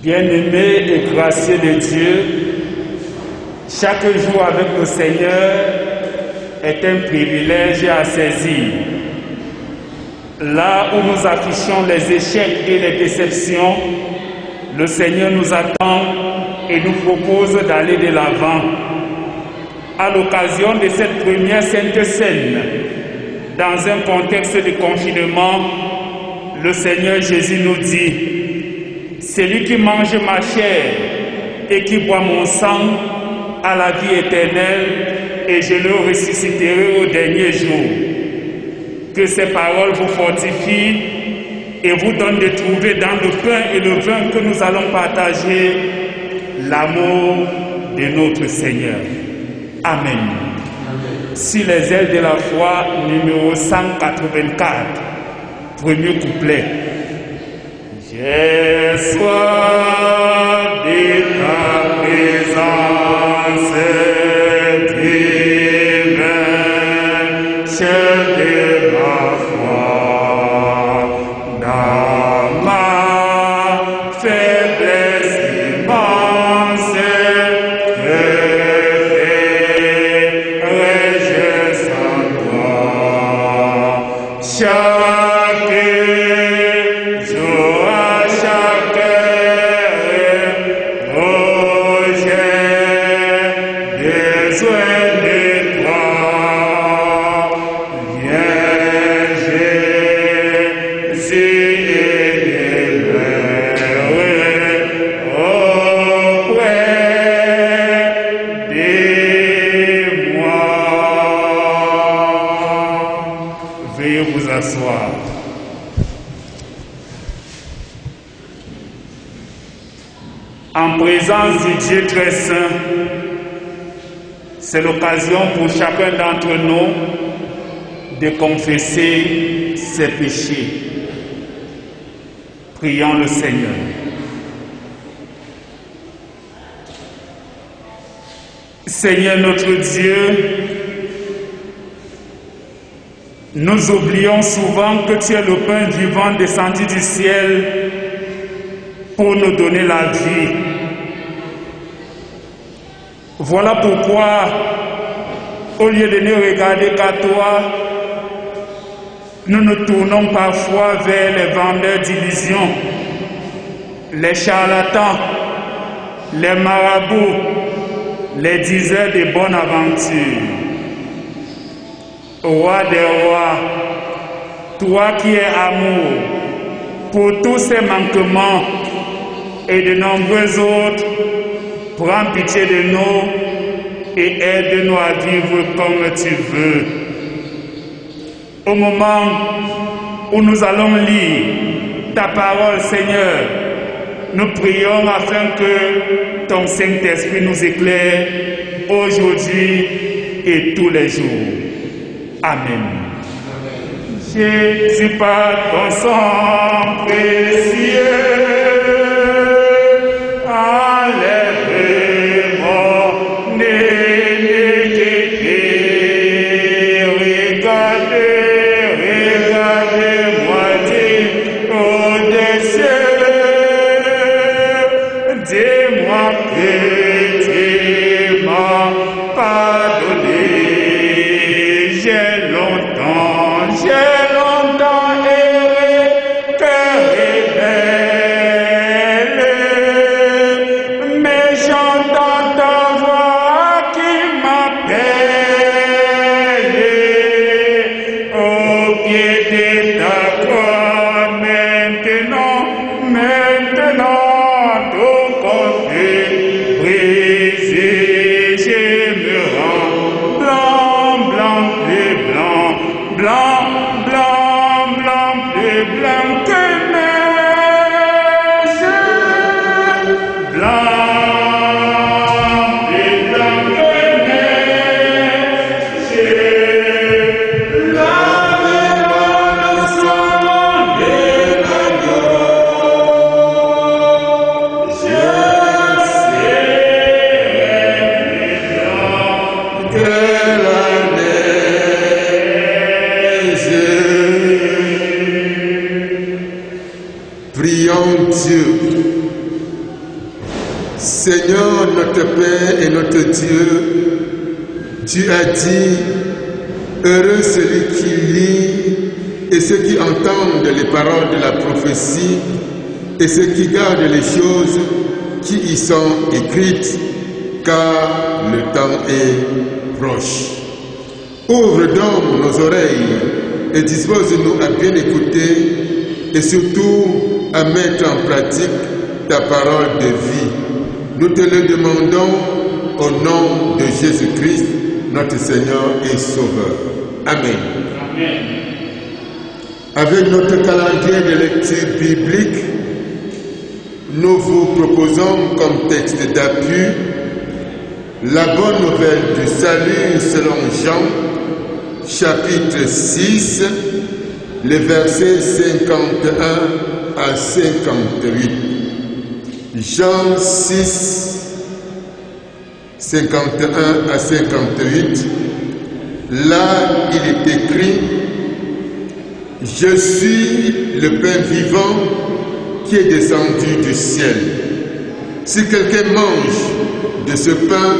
Bien-aimés et gracieux de Dieu, chaque jour avec le Seigneur est un privilège à saisir. Là où nous affichons les échecs et les déceptions, le Seigneur nous attend et nous propose d'aller de l'avant. À l'occasion de cette première Sainte Seine, dans un contexte de confinement, le Seigneur Jésus nous dit: celui qui mange ma chair et qui boit mon sang a la vie éternelle, et je le ressusciterai au dernier jour. Que ces paroles vous fortifient et vous donnent de trouver dans le pain et le vin que nous allons partager l'amour de notre Seigneur. Amen. Sur les ailes de la foi, numéro 184, premier couplet. J'ai soif de ta présence divine, chef de ma foi, dans ma faiblesse immense, référerai-je sans toi. Chaque jour, vous asseoir. En présence du Dieu très saint, c'est l'occasion pour chacun d'entre nous de confesser ses péchés. Prions le Seigneur. Seigneur notre Dieu, nous oublions souvent que tu es le pain vivant descendu du ciel pour nous donner la vie. Voilà pourquoi, au lieu de ne regarder qu'à toi, nous nous tournons parfois vers les vendeurs d'illusions, les charlatans, les marabouts, les diseurs de bonne aventure. Roi des rois, toi qui es amour, pour tous ces manquements et de nombreux autres, prends pitié de nous et aide-nous à vivre comme tu veux. Au moment où nous allons lire ta parole, Seigneur, nous prions afin que ton Saint-Esprit nous éclaire aujourd'hui et tous les jours. Amen. Jésus, par ton sang précieux, enlève mon iniquité. Regardez-moi au-dessus. Dis-moi que tu m'as pardonné. J'ai longtemps erré, cœur Seigneur notre Père et notre Dieu, tu as dit, heureux celui qui lit et ceux qui entendent les paroles de la prophétie et ceux qui gardent les choses qui y sont écrites, car le temps est proche. Ouvre donc nos oreilles et dispose-nous à bien écouter et surtout à mettre en pratique ta parole de vie. Nous te le demandons au nom de Jésus-Christ, notre Seigneur et Sauveur. Amen. Amen. Avec notre calendrier de lecture biblique, nous vous proposons comme texte d'appui la bonne nouvelle du salut selon Jean, chapitre 6, les versets 51 à 58. Jean 6, 51 à 58. Là, il est écrit: Je suis le pain vivant qui est descendu du ciel. Si quelqu'un mange de ce pain,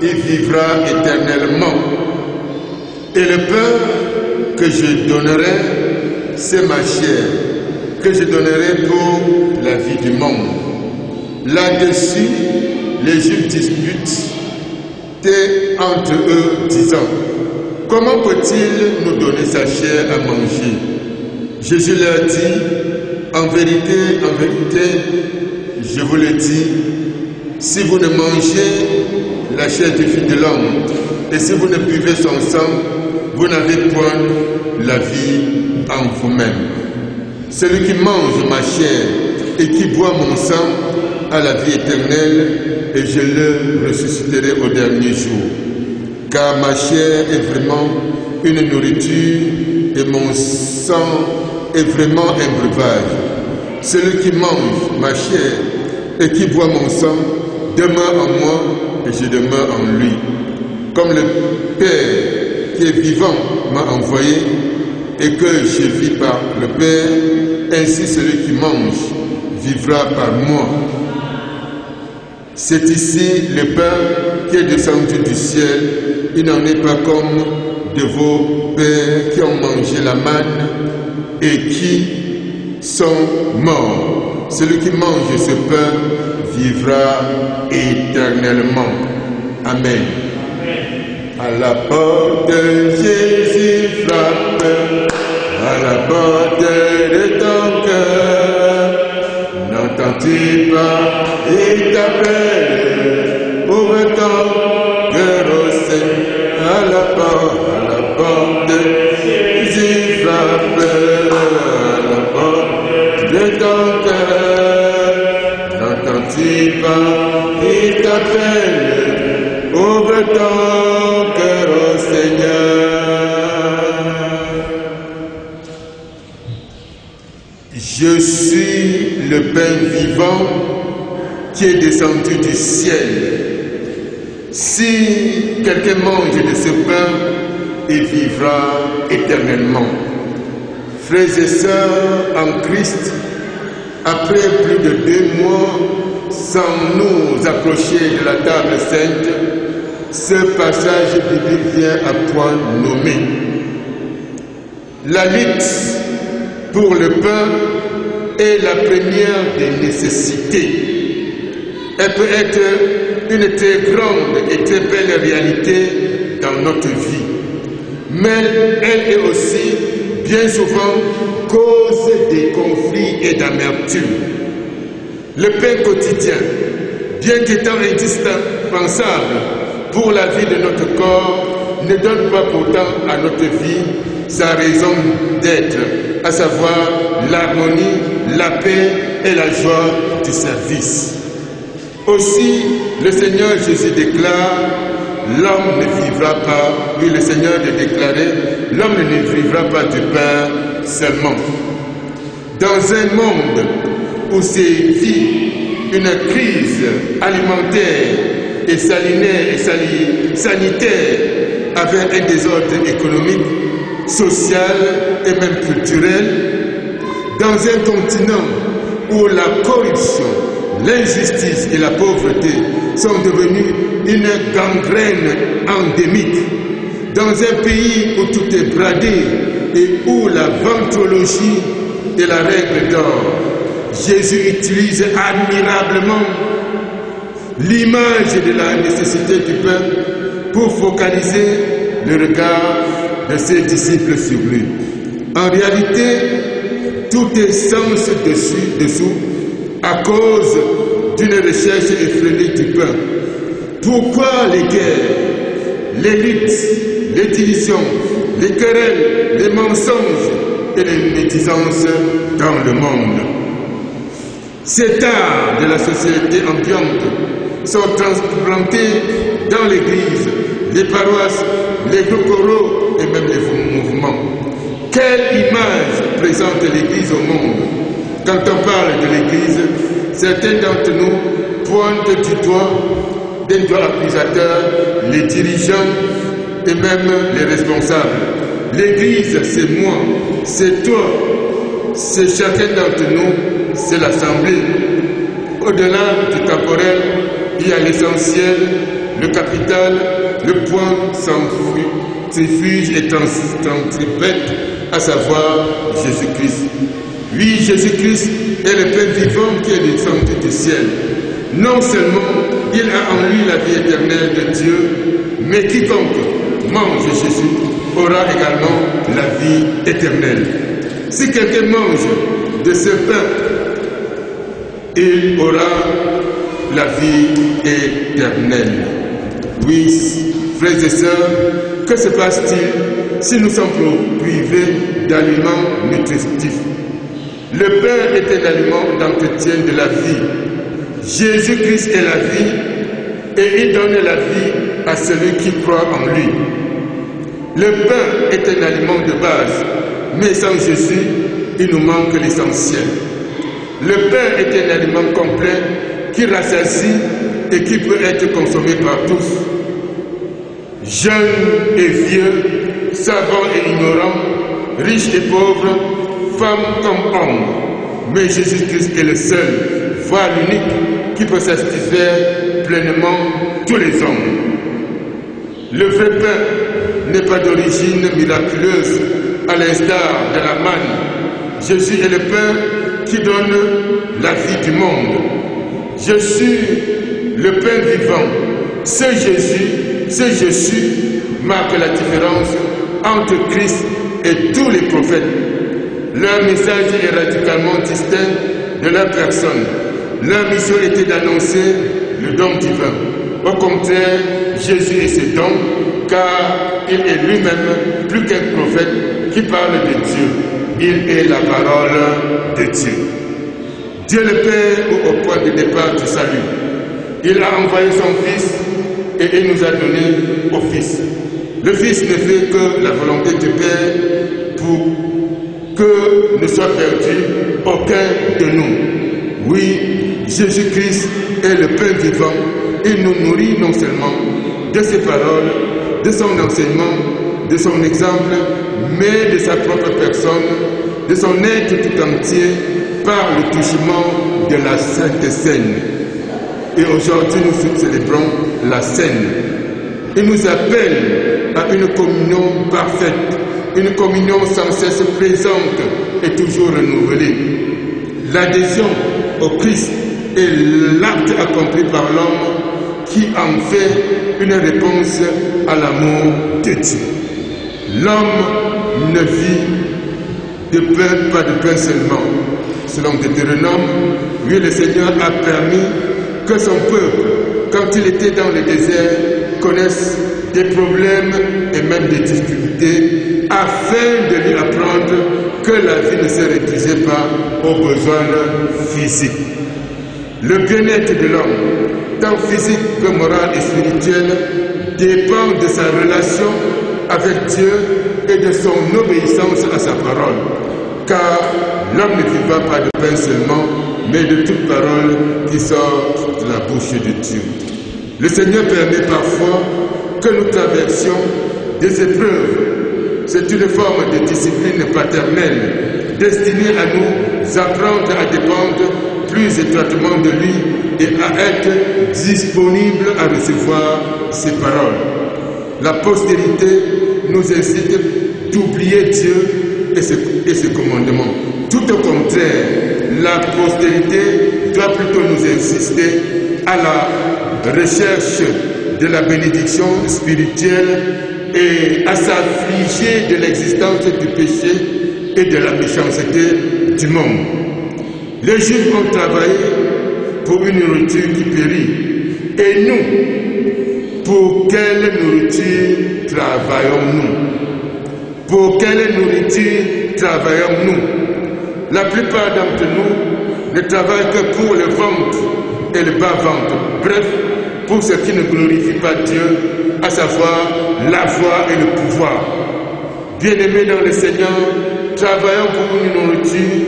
il vivra éternellement. Et le pain que je donnerai, c'est ma chair, que je donnerai pour la vie du monde. Là-dessus, les Juifs disputent entre eux, disant: Comment peut-il nous donner sa chair à manger? Jésus leur dit: En vérité, je vous le dis, si vous ne mangez la chair du Fils de l'homme, et si vous ne buvez son sang, vous n'avez point la vie en vous-même. Celui qui mange ma chair et qui boit mon sang a la vie éternelle, et je le ressusciterai au dernier jour. Car ma chair est vraiment une nourriture, et mon sang est vraiment un breuvage. Celui qui mange ma chair et qui boit mon sang demeure en moi, et je demeure en lui. Comme le Père qui est vivant m'a envoyé, et que je vis par le Père, ainsi celui qui mange vivra par moi. C'est ici le pain qui est descendu du ciel. Il n'en est pas comme de vos pères qui ont mangé la manne et qui sont morts. Celui qui mange ce pain vivra éternellement. Amen. À la porte, Jésus frappe, à la porte de ton cœur. N'entends-tu pas, il t'appelle, ouvre ton cœur au Seigneur. À la porte, Jésus frappe, à la porte de ton cœur. N'entends-tu pas, il t'appelle, ouvre ton cœur au Seigneur. Je suis le pain vivant qui est descendu du ciel. Si quelqu'un mange de ce pain, il vivra éternellement. Frères et sœurs en Christ, après plus de 2 mois sans nous approcher de la table sainte, ce passage biblique vient à point nommé. La lutte pour le pain est la première des nécessités. Elle peut être une très grande et très belle réalité dans notre vie. Mais elle est aussi bien souvent cause des conflits et d'amertume. Le pain quotidien, bien qu'étant indispensable pour la vie de notre corps, ne donne pas pourtant à notre vie sa raison d'être, à savoir l'harmonie, la paix et la joie du service. Aussi, le Seigneur Jésus déclare: l'homme ne vivra pas, oui, le Seigneur de déclarer, l'homme ne vivra pas du pain seulement. Dans un monde où sévit une crise alimentaire et sanitaire avec un désordre économique, social et même culturel, dans un continent où la corruption l'injustice et la pauvreté sont devenus une gangrène endémique. Dans un pays où tout est bradé et où la ventrologie est la règle d'or, Jésus utilise admirablement l'image de la nécessité du peuple pour focaliser le regard de ses disciples sur lui. En réalité, tout est sens dessous à cause d'une recherche effrénée du peuple. Pourquoi les guerres, les luttes, les divisions, les querelles, les mensonges et les médisances dans le monde? Ces tares de la société ambiante sont transplantés dans l'église, les paroisses, les groupes choraux et même les mouvements. Quelle image présente l'église au monde? Quand on parle de l'église, certains d'entre nous pointent du doigt, d'un doigt accusateur, les dirigeants et même les responsables. L'église, c'est moi, c'est toi, c'est chacun d'entre nous, c'est l'assemblée. Au-delà du temporel, il y a l'essentiel, le capital, le point centrifuge et centripète, à savoir Jésus-Christ. Oui, Jésus-Christ est le Père vivant qui est descendu du ciel. Non seulement il a en lui la vie éternelle de Dieu, mais quiconque mange Jésus aura également la vie éternelle. Si quelqu'un mange de ce pain, il aura la vie éternelle. Oui, frères et sœurs, que se passe-t-il si nous sommes privés d'aliments nutritifs? Le pain est un aliment d'entretien de la vie. Jésus-Christ est la vie et il donne la vie à celui qui croit en lui. Le pain est un aliment de base, mais sans Jésus, il nous manque l'essentiel. Le pain est un aliment complet qui rassasie et qui peut être consommé par tous. Jeunes et vieux, savants et ignorants, riches et pauvres, femmes comme hommes. Mais Jésus-Christ est le seul, voire l'unique, qui peut satisfaire pleinement tous les hommes. Le vrai pain n'est pas d'origine miraculeuse, à l'instar de la manne. Jésus est le pain qui donne la vie du monde. Je suis le pain vivant. Ce Jésus marque la différence entre Christ et tous les prophètes. Leur message est radicalement distinct de leur personne. Leur mission était d'annoncer le don divin. Au contraire, Jésus est ce don, car il est lui-même plus qu'un prophète qui parle de Dieu. Il est la parole de Dieu. Dieu le Père au point de départ du salut. Il a envoyé son Fils et il nous a donné au Fils. Le Fils ne fait que la volonté du Père pour que ne soit perdu aucun de nous. Oui, Jésus-Christ est le pain vivant. Il nous nourrit non seulement de ses paroles, de son enseignement, de son exemple, mais de sa propre personne, de son être tout entier, par le touchement de la Sainte Seine. Et aujourd'hui, nous célébrons la Seine. Il nous appelle à une communion parfaite, une communion sans cesse présente et toujours renouvelée. L'adhésion au Christ est l'acte accompli par l'homme qui en fait une réponse à l'amour de Dieu. L'homme ne vit de pain, pas de pain seulement. Selon Deutéronome, lui, le Seigneur a permis que son peuple, quand il était dans le désert, connaisse des problèmes et même des difficultés, afin de lui apprendre que la vie ne se réduisait pas aux besoins physiques. Le bien-être de l'homme, tant physique que moral et spirituel, dépend de sa relation avec Dieu et de son obéissance à sa parole. Car l'homme ne vivra pas de pain seulement, mais de toute parole qui sort de la bouche de Dieu. Le Seigneur permet parfois que nous traversions des épreuves. C'est une forme de discipline paternelle destinée à nous apprendre à dépendre plus étroitement de lui et à être disponible à recevoir ses paroles. La postérité nous incite d'oublier Dieu et ses commandements. Tout au contraire, la postérité doit plutôt nous insister à la recherche de la bénédiction spirituelle et à s'affliger de l'existence du péché et de la méchanceté du monde. Les Juifs ont travaillé pour une nourriture qui périt. Et nous, pour quelle nourriture travaillons-nous? Pour quelle nourriture travaillons-nous? La plupart d'entre nous ne travaillent que pour le ventre et le bas-ventre. Bref, pour ce qui ne glorifie pas Dieu, à savoir la foi et le pouvoir. Bien-aimés dans le Seigneur, travaillons pour une nourriture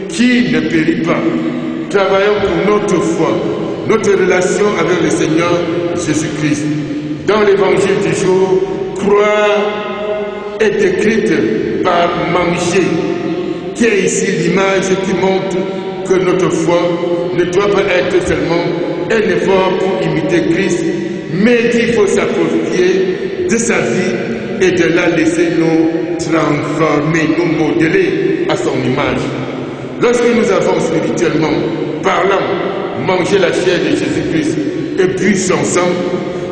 qui ne périt pas. Travaillons pour notre foi, notre relation avec le Seigneur Jésus-Christ. Dans l'évangile du jour, croire est écrite par manger, qui est ici l'image qui montre que notre foi ne doit pas être seulement un effort pour imiter Christ, mais qu'il faut s'approprier de sa vie et de la laisser nous transformer, nous modeler à son image. Lorsque nous avons spirituellement parlant mangé la chair de Jésus-Christ et bu son sang,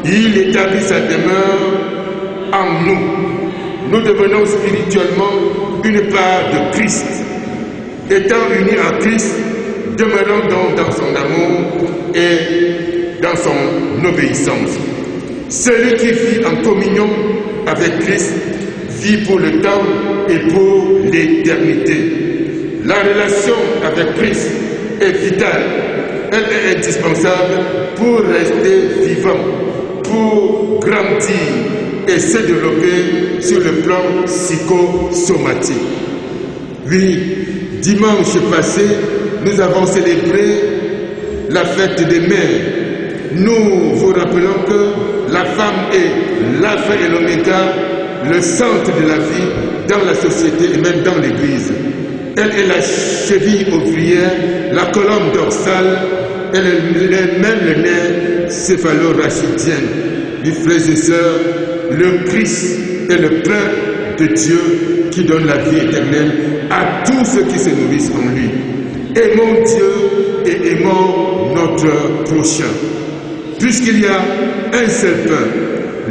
il établit sa demeure en nous. Nous devenons spirituellement une part de Christ. Étant unis à Christ, demeurons donc dans son amour et dans son obéissance. Celui qui vit en communion avec Christ vit pour le temps et pour l'éternité. La relation avec Christ est vitale, elle est indispensable pour rester vivant, pour grandir et se développer sur le plan psychosomatique. Oui, dimanche passé, nous avons célébré la fête des mères. Nous vous rappelons que la femme est l'alpha et l'oméga, le centre de la vie dans la société et même dans l'Église. Elle est la cheville ouvrière, la colonne dorsale, elle est même le nerf céphalo-rachidien. Mes frères et sœurs, le Christ est le pain de Dieu qui donne la vie éternelle à tous ceux qui se nourrissent en lui. Aimons Dieu et aimons notre prochain. Puisqu'il y a un seul pain,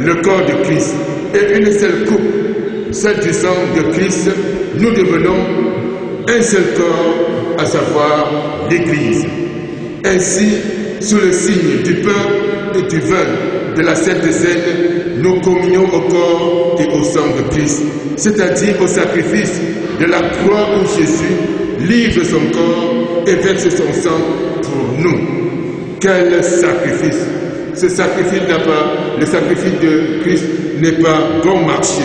le corps de Christ, et une seule coupe, celle du sang de Christ, nous devenons un seul corps, à savoir l'Église. Ainsi, sous le signe du pain et du vin de la Sainte Seine, nous communions au corps et au sang de Christ, c'est-à-dire au sacrifice de la croix où Jésus livre son corps et verse son sang pour nous. Quel sacrifice! Ce sacrifice là-bas, le sacrifice de Christ n'est pas bon marché.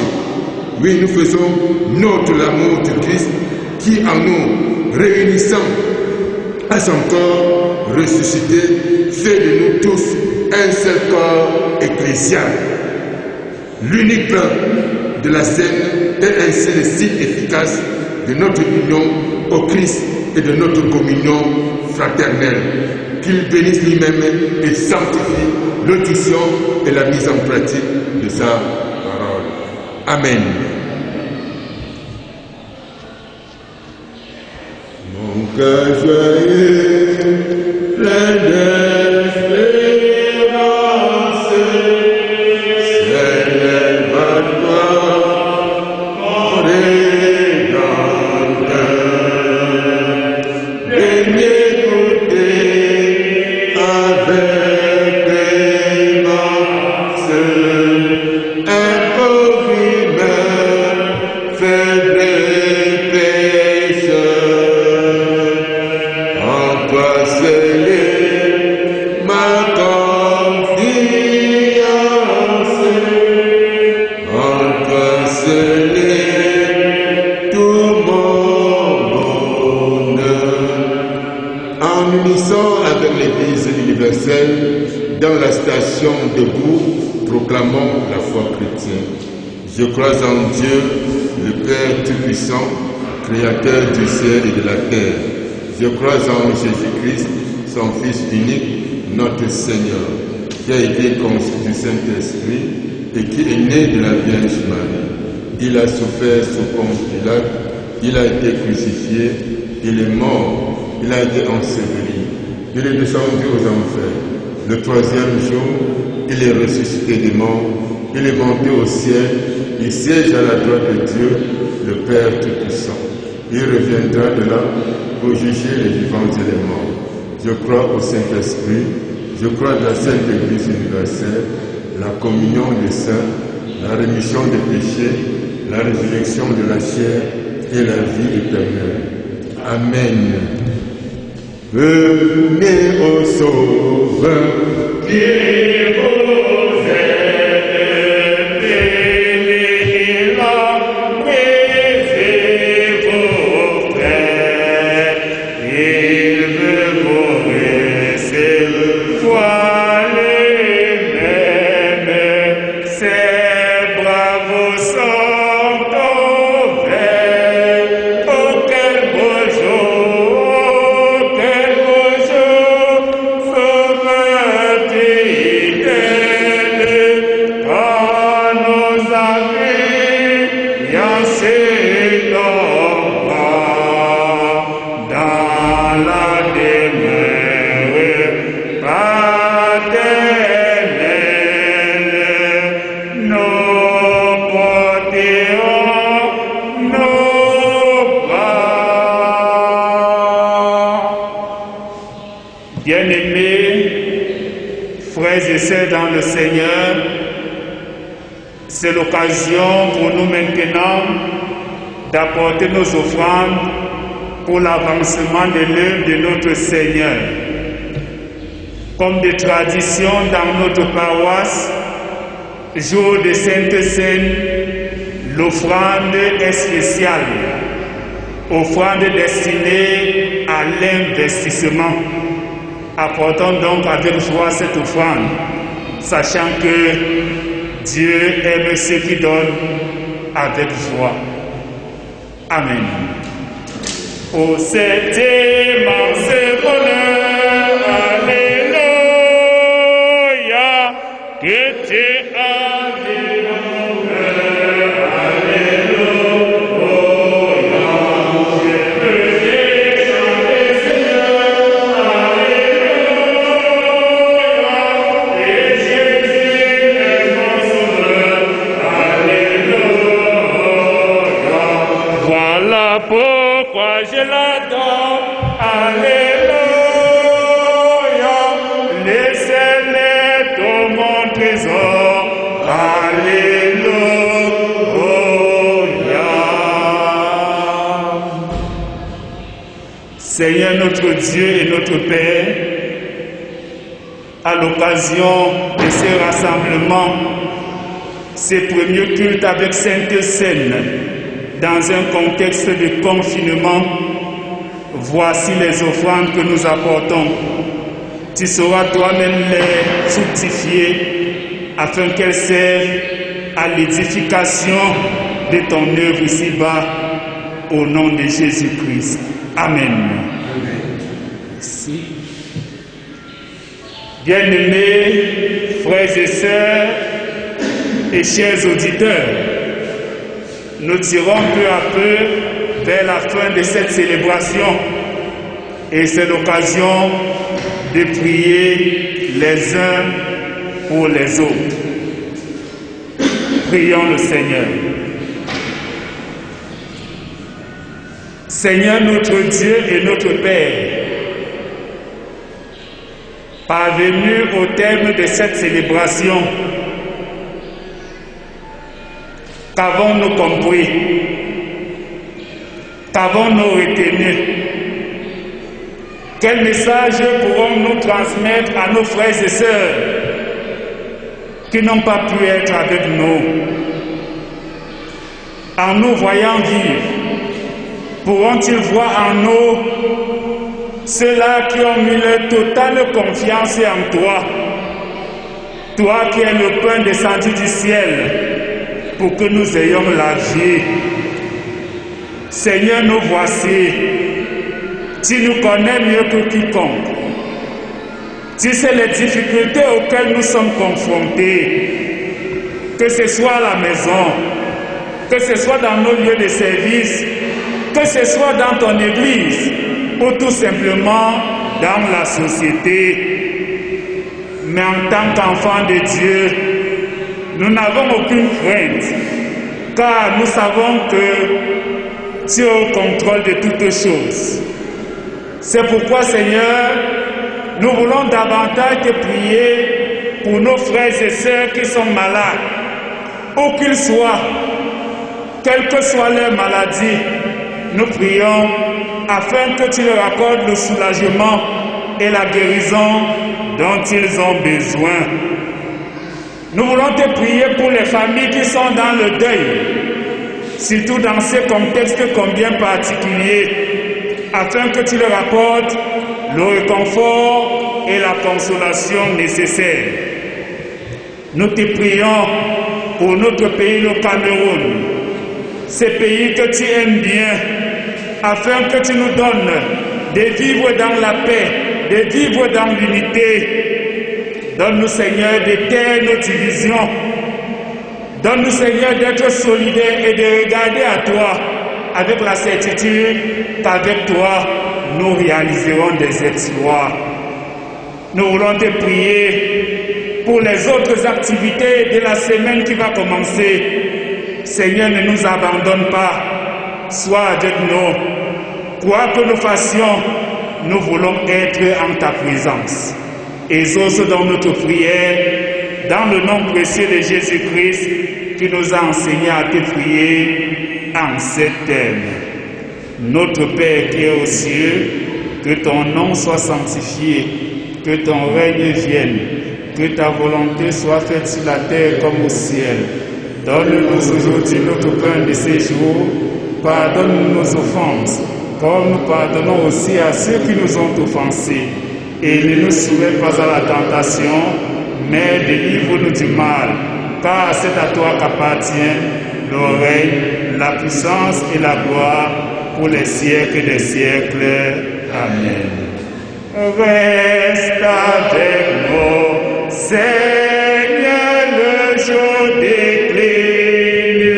Oui, nous faisons notre l'amour du Christ qui, en nous réunissant à son corps ressuscité, fait de nous tous un seul corps ecclésial. L'unique pain de la scène est ainsi le signe efficace de notre union au Christ et de notre communion fraternelle. Qu'il bénisse lui-même et sanctifie l'audition et la mise en pratique de sa parole. Amen. Mon cœur joyeux, plein d'espérance, s'élève à toi, mon Rédempteur. Daignez goûter avec clémence un pauvre humain faible et pécheur. En toi seul est ma confiance, en toi seul est tout mon bonheur. En unissant avec l'Église universelle, dans la station debout, proclamons la foi chrétienne. Je crois en Dieu, le Père Tout-Puissant, Créateur du ciel et de la terre. Je crois en Jésus-Christ, son Fils unique, notre Seigneur, qui a été conçu du Saint-Esprit et qui est né de la Vierge Marie. Il a souffert sous Ponce Pilate, il a été crucifié, il est mort, il a été enseveli, il est descendu aux enfers. Le troisième jour, il est ressuscité des morts, il est monté au ciel, il siège à la droite de Dieu, le Père Tout-Puissant. Il reviendra de là pour juger les vivants et les morts. Je crois au Saint-Esprit, je crois à la Sainte Église universelle, la communion des saints, la rémission des péchés, la résurrection de la chair et la vie éternelle. Amen. Venez au Sauveur qui vous aide, bénis la brisez vos frères, il veut vous recevoir lui-même, ses bravos sont ouverts. Oh, quel beau jour, quel beau jour, sauveur fidèle, quand nos amis yancés dans la demeure paternelle, nous porterons nos pas. Bien-aimés, frères et sœurs dans le Seigneur, c'est l'occasion pour nous maintenant d'apporter nos offrandes pour l'avancement de l'œuvre de notre Seigneur. Comme de tradition dans notre paroisse, jour de Sainte Seine, l'offrande est spéciale. Offrande destinée à l'investissement. Apportons donc avec joie cette offrande, sachant que Dieu aime ceux qui donnent avec joie. Amen. Au septième ce bonheur, alléluia, que tu as dit mon cœur, alléluia, je veux chanter Seigneur, alléluia, et Jésus est mon sauveur, alléluia, voilà pourquoi je l'adore, alléluia, laissez-les dans mon trésor, alléluia. Seigneur notre Dieu et notre Père, à l'occasion de ce rassemblement, ces premiers cultes avec Sainte Seine, dans un contexte de confinement, voici les offrandes que nous apportons. Tu sauras toi-même les fructifier afin qu'elles servent à l'édification de ton œuvre ici-bas au nom de Jésus-Christ. Amen. Merci. Bien-aimés, frères et sœurs et chers auditeurs, nous tirons peu à peu vers la fin de cette célébration et c'est l'occasion de prier les uns pour les autres. Prions le Seigneur. Seigneur notre Dieu et notre Père, parvenus au terme de cette célébration, qu'avons-nous compris? Qu'avons-nous retenu? Quel message pourrons-nous transmettre à nos frères et sœurs qui n'ont pas pu être avec nous? En nous voyant vivre, pourront-ils voir en nous ceux-là qui ont mis leur totale confiance en toi, toi qui es le pain descendu du ciel, pour que nous ayons la vie. Seigneur, nous voici. Tu Tu nous connais mieux que quiconque. Tu sais les difficultés auxquelles nous sommes confrontés, que ce soit à la maison, que ce soit dans nos lieux de service, que ce soit dans ton église ou tout simplement dans la société. Mais en tant qu'enfants de Dieu, nous n'avons aucune crainte, car nous savons que tu es au contrôle de toutes choses. C'est pourquoi, Seigneur, nous voulons davantage te prier pour nos frères et sœurs qui sont malades, où qu'ils soient, quelle que soit leur maladie. Nous prions afin que tu leur accordes le soulagement et la guérison dont ils ont besoin. Nous voulons te prier pour les familles qui sont dans le deuil, surtout dans ce contexte combien particulier, afin que tu leur apportes le réconfort et la consolation nécessaires. Nous te prions pour notre pays, le Cameroun, ce pays que tu aimes bien, afin que tu nous donnes de vivre dans la paix, de vivre dans l'unité. Donne-nous, Seigneur, de taire nos divisions. Donne-nous, Seigneur, d'être solidaires et de regarder à toi avec la certitude qu'avec toi, nous réaliserons des exploits. Nous voulons te prier pour les autres activités de la semaine qui va commencer. Seigneur, ne nous abandonne pas. Sois avec nous. Quoi que nous fassions, nous voulons être en ta présence. Exauce dans notre prière, dans le nom précieux de Jésus-Christ, qui nous a enseigné à te prier en ces termes. Notre Père qui est aux cieux, que ton nom soit sanctifié, que ton règne vienne, que ta volonté soit faite sur la terre comme au ciel. Donne-nous aujourd'hui notre pain de ces jours, pardonne nos offenses, comme nous pardonnons aussi à ceux qui nous ont offensés. Et ne nous soumets pas à la tentation, mais délivre-nous du mal, car c'est à toi qu'appartient le règne, la puissance et la gloire pour les siècles des siècles. Amen. Reste avec nous, Seigneur, le jour décline,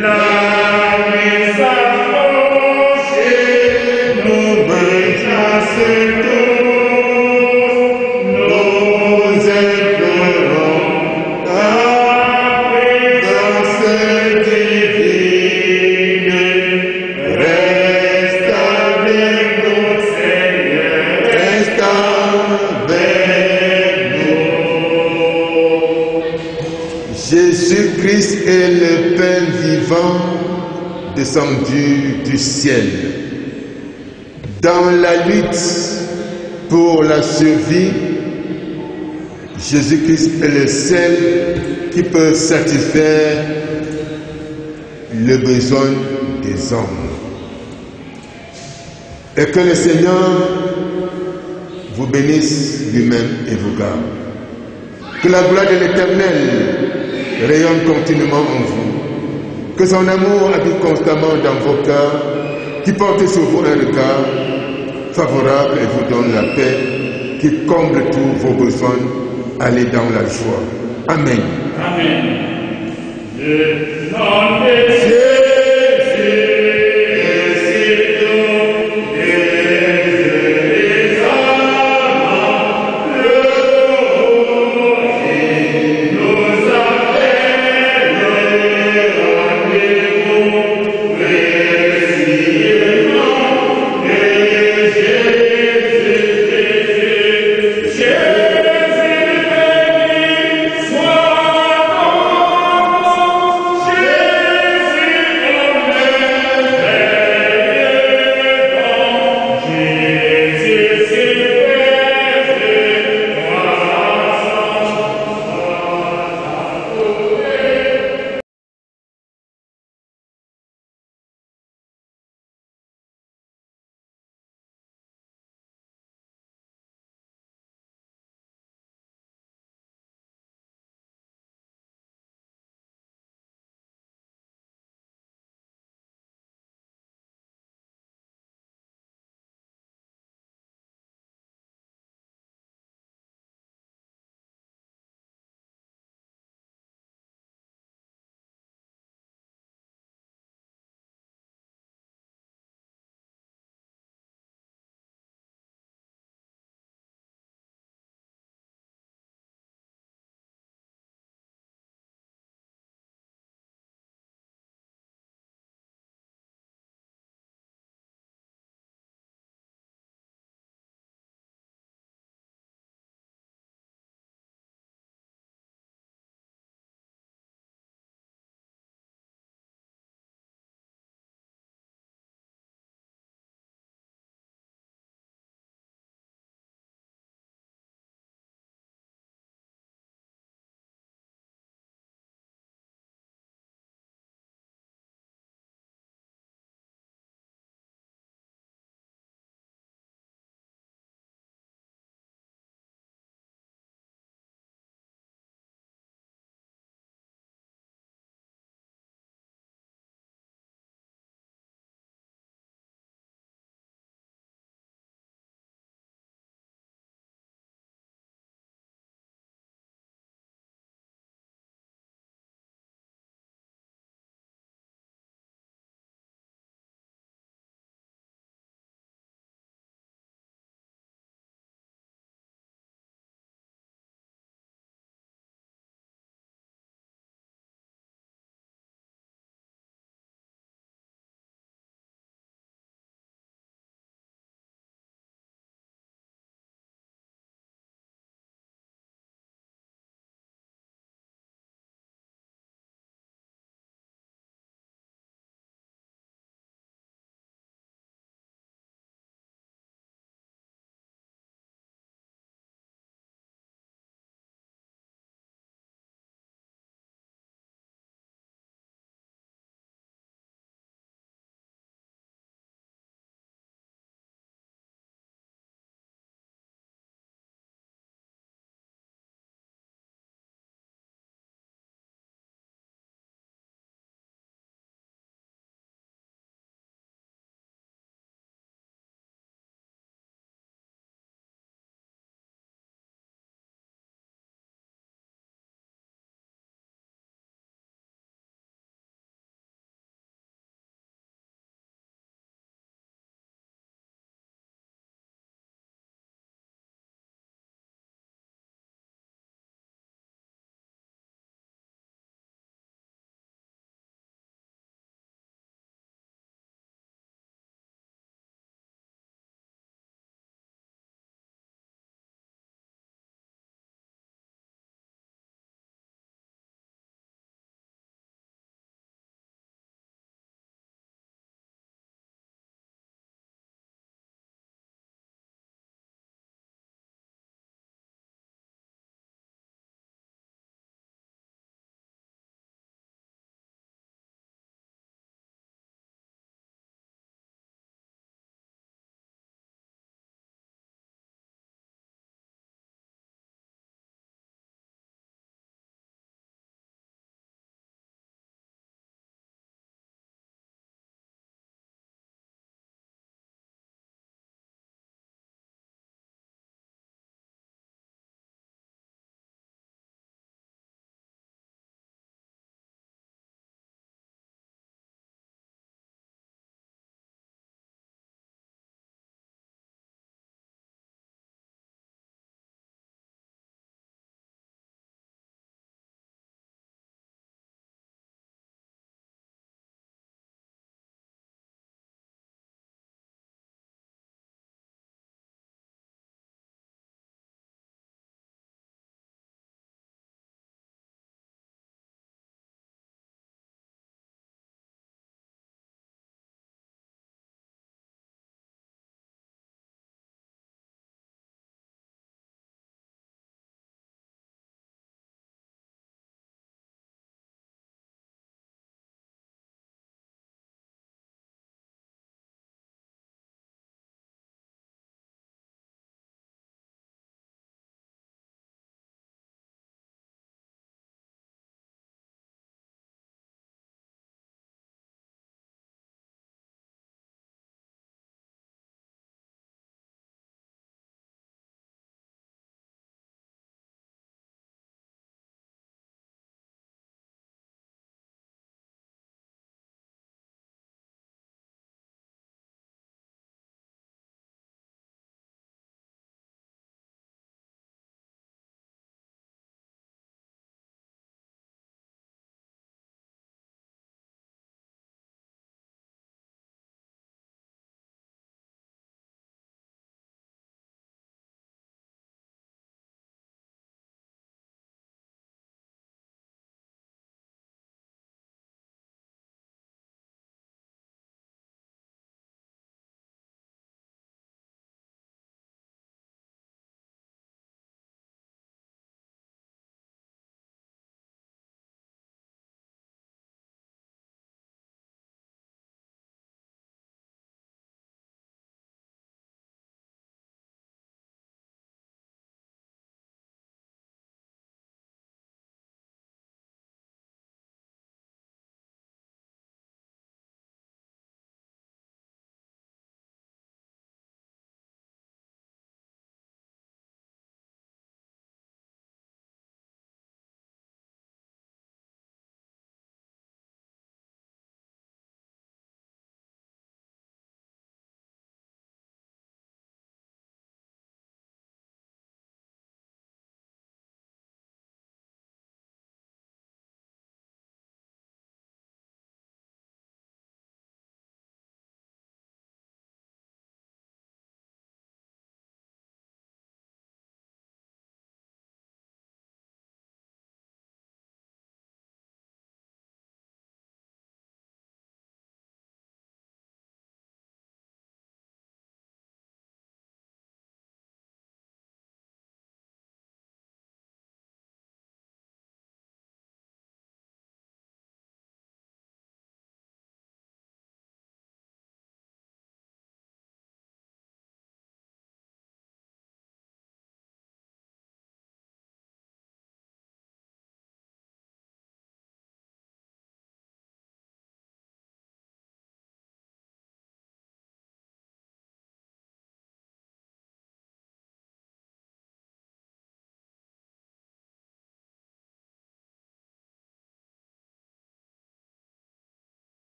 la nuit s'approche, nous menace tout. Jésus-Christ est le pain vivant descendu du ciel. Dans la lutte pour la survie, Jésus-Christ est le seul qui peut satisfaire le besoin des hommes. Et que le Seigneur vous bénisse lui-même et vous garde. Que la gloire de l'Éternel rayonne continuellement en vous. Que son amour habite constamment dans vos cœurs, qui porte sur vous un regard favorable et vous donne la paix, qui comble tous vos besoins. Allez dans la joie. Amen. Amen. Le nom de Dieu.